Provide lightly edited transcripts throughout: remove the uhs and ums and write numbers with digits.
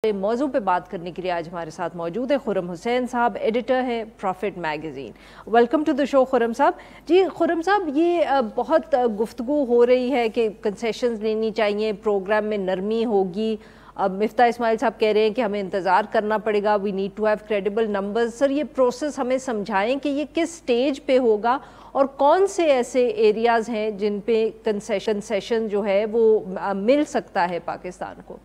موضوع پہ بات کرنے کے لیے آج ہمارے ساتھ موجود ہے خرم حسین صاحب، ایڈیٹر ہے Profit magazine. Welcome to the show Khurram صاحب۔ جی خرم صاحب، یہ بہت گفتگو ہو رہی ہے کہ کنسیشنز لینی چاہیے، پروگرام میں نرمی ہوگی۔ اب مفتاح اسماعیل صاحب کہہ رہے ہیں کہ ہمیں انتظار کرنا پڑے گا، we need to have credible numbers. Sir یہ پروسیس ہمیں سمجھائیں کہ یہ کس سٹیج پہ ہوگا اور کون سے ایسے ایریاز ہیں جن پہ کنسیشن جو ہے وہ مل سکتا ہے پاکستان کو؟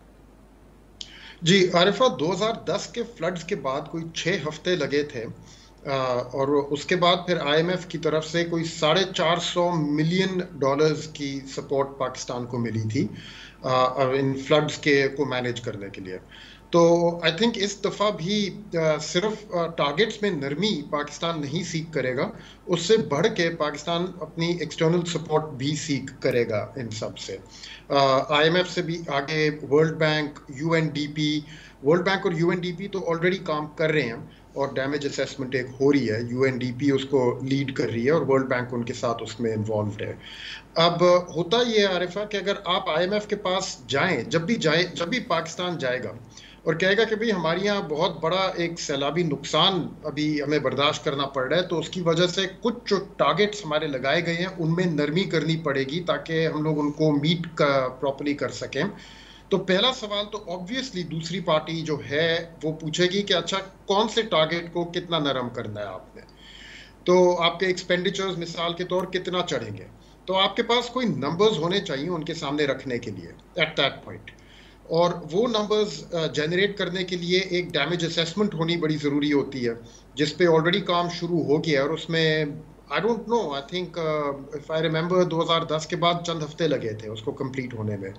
جی عارفہ، 2010 کے فلڈز کے بعد کوئی 6 ہفتے لگے تھے اور اس کے بعد پھر آئی ایم ایف کی طرف سے کوئی $450 ملین کی سپورٹ پاکستان کو ملی تھی ان فلڈز کو مینیج کرنے کے لیے۔ تو آئی تھنک اس دفعہ بھی صرف ٹارگٹس میں نرمی پاکستان نہیں سیکھ کرے گا، اس سے بڑھ کے پاکستان اپنی ایکسٹرنل سپورٹ بھی سیکھ کرے گا ان سب سے۔ آئی ایم ایف سے بھی آگے World Bank, U N D P, World Bank اور یو این ڈی پی تو آلریڈی کام کر رہے ہیں اور ڈیمیج اسیسمنٹ ایک ہو رہی ہے، یو این ڈی پی اس کو لیڈ کر رہی ہے اور ورلڈ بینک ان کے ساتھ اس میں انوالوڈ ہے۔ اب ہوتا یہ عارفہ کہ اگر آپ آئی ایم ایف کے پاس جائیں، جب بھی پاکستان جائے گا اور کہے گا کہ بھئی ہمارے یہاں بہت بڑا ایک سیلابی نقصان ابھی ہمیں برداشت کرنا پڑ رہا ہے، تو اس کی وجہ سے کچھ جو ٹارگٹس ہمارے لگائے گئے ہیں ان میں نرمی کرنی پڑے گی تاکہ ہم لوگ ان کو میٹ پراپرلی کر سکیں۔ تو پہلا سوال تو آبویسلی دوسری پارٹی جو ہے وہ پوچھے گی کہ اچھا کون سے ٹارگٹ کو کتنا نرم کرنا ہے آپ نے، تو آپ کے ایکسپینڈیچرز مثال کے طور کتنا چڑھیں گے، تو آپ کے پاس کوئی نمبرز ہونے چاہیے ان کے سامنے رکھنے کے لیے ایٹ دیٹ پوائنٹ، اور وہ نمبرز جنریٹ کرنے کے لیے ایک ڈیمیج اسیسمنٹ ہونی بڑی ضروری ہوتی ہے جس پہ آلریڈی کام شروع ہو گیا ہے، اور اس میں I don't know, I think if I remember 2010 کے بعد چند ہفتے لگے تھے اس کو کمپلیٹ ہونے میں۔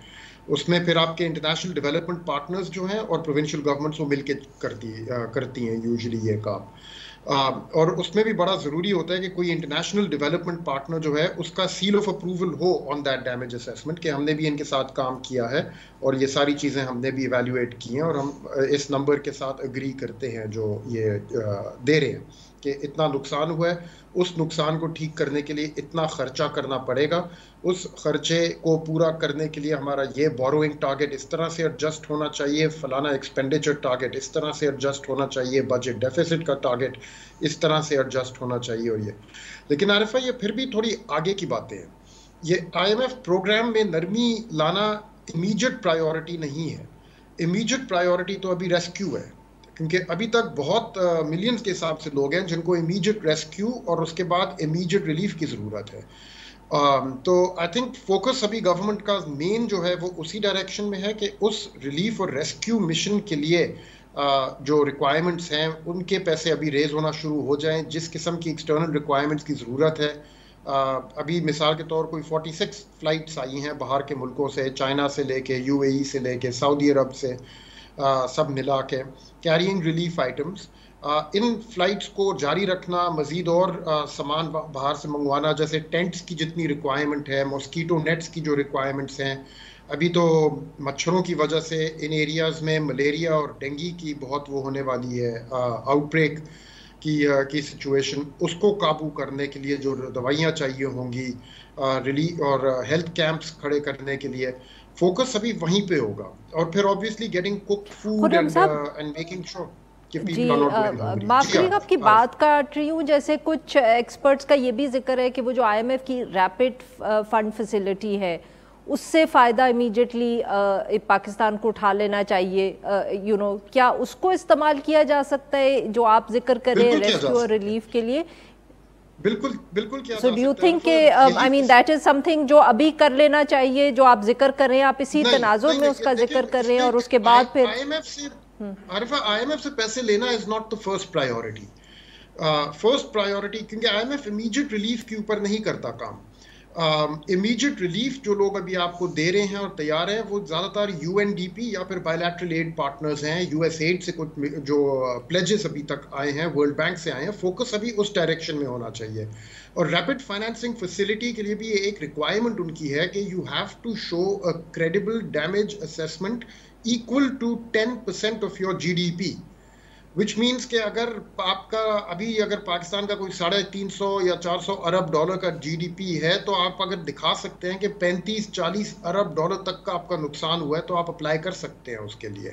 اس میں پھر آپ کے انٹرنیشنل ڈیولپمنٹ پارٹنرز جو ہیں اور پروونشل گورنمنٹس وہ مل کے کرتی ہیں یوزلی یہ کام، اور اس میں بھی بڑا ضروری ہوتا ہے کہ کوئی انٹرنیشنل ڈیولپمنٹ پارٹنر جو ہے اس کا سیل آف اپروول ہو آن دیٹ ڈیمیج اسیسمنٹ کہ ہم نے بھی ان کے ساتھ کام کیا ہے اور یہ ساری چیزیں ہم نے بھی ایویلویٹ کی ہیں اور ہم اس نمبر کے ساتھ اگری کرتے ہیں جو یہ دے رہے ہیں کہ اتنا نقصان ہوا ہے، اس نقصان کو ٹھیک کرنے کے لیے اتنا خرچہ کرنا پڑے گا، اس خرچے کو پورا کرنے کے لیے ہمارا یہ بوروئنگ ٹارگٹ اس طرح سے ایڈجسٹ ہونا چاہیے، فلانا ایکسپینڈیچر ٹارگٹ اس طرح سے ایڈجسٹ ہونا چاہیے، بجٹ ڈیفیسٹ کا ٹارگٹ اس طرح سے ایڈجسٹ ہونا چاہیے۔ اور لیکن عارفہ یہ پھر بھی تھوڑی آگے کی باتیں ہیں، یہ آئی ایم ایف پروگرام میں نرمی لانا امیجیٹ پرائیورٹی نہیں ہے، امیجیٹ پرائیورٹی تو ابھی ریسکیو ہے، کیونکہ ابھی تک بہت ملینز کے حساب سے لوگ ہیں جن کو امیجیٹ ریسکیو اور اس کے بعد امیجیٹ ریلیف کی ضرورت ہے۔ تو آئی تھنک فوکس ابھی گورنمنٹ کا مین جو ہے وہ اسی ڈائریکشن میں ہے کہ اس ریلیف اور ریسکیو مشن کے لیے جو ریکوائرمنٹس ہیں ان کے پیسے ابھی ریز ہونا شروع ہو جائیں، جس قسم کی ایکسٹرنل ریکوائرمنٹس کی ضرورت ہے۔ ابھی مثال کے طور کوئی 46 فلائٹس آئی ہیں باہر کے ملکوں سے، چائنا سے لے کے یو اے ای سے لے کے سعودی عرب سے، سب ملا کے کیرینگ ریلیف آئٹمس۔ ان فلائٹس کو جاری رکھنا، مزید اور سامان باہر سے منگوانا، جیسے ٹینٹس کی جتنی ریکوائرمنٹ ہے، ماسکیٹو نیٹس کی جو ریکوائرمنٹس ہیں، ابھی تو مچھروں کی وجہ سے ان ایریاز میں ملیریا اور ڈینگی کی بہت وہ ہونے والی ہے آؤٹ بریک کی سچویشن، اس کو قابو کرنے کے لیے جو دوائیاں چاہیے ہوں گی، ریلیف اور ہیلتھ کیمپس کھڑے کرنے کے لیے فوکس ابھی وہیں پہ ہوگا، اور پھر obviously getting cooked food and making sure کہ people are not going hungry۔ معاف کریے گا آپ کی بات کاٹ رہی ہوں، جیسے کچھ ایکسپرٹس کا یہ بھی ذکر ہے کہ وہ جو آئی ایم ایف کی ریپڈ فنڈ فیسلٹی ہے اس سے فائدہ امیجیٹلی پاکستان کو اٹھا لینا چاہیے، کیا اس کو استعمال کیا جا سکتا ہے جو آپ ذکر کر رہے ہیں ریسکیو اور ریلیف کے لیے؟ بالکل کیا جا سکتا ہے۔ So do you think کہ I mean that is something جو ابھی کر لینا چاہیے، جو آپ ذکر کر رہے ہیں، آپ اسی تناظر میں اس کا ذکر کر رہے ہیں، اور اس کے بعد پھر عارفہ آئی ایم ایف سے پیسے لینا is not the first priority. First priority کیونکہ I M F immediate relief کے اوپر نہیں کرتا کام۔ امیجیٹ ریلیف جو لوگ ابھی آپ کو دے رہے ہیں اور تیار ہیں وہ زیادہ تر یو این ڈی پی یا پھر بائیلیٹرل ایڈ پارٹنرز ہیں، یو ایس ایڈ سے کچھ جو پلیجز ابھی تک آئے ہیں، ورلڈ بینک سے آئے ہیں، فوکس ابھی اس ڈائریکشن میں ہونا چاہیے۔ اور ریپڈ فائنینسنگ فیسلٹی کے لیے بھی یہ ایک ریکوائرمنٹ ان کی ہے کہ you have to show a credible damage assessment equal to 10% of your GDP، which means کہ اگر آپ کا ابھی اگر پاکستان کا کوئی 350 یا 400 ارب ڈالر کا جی ڈی پی ہے، تو آپ اگر دکھا سکتے ہیں کہ 35-40 ارب ڈالر تک کا آپ کا نقصان ہوا ہے تو آپ اپلائی کر سکتے ہیں اس کے لیے۔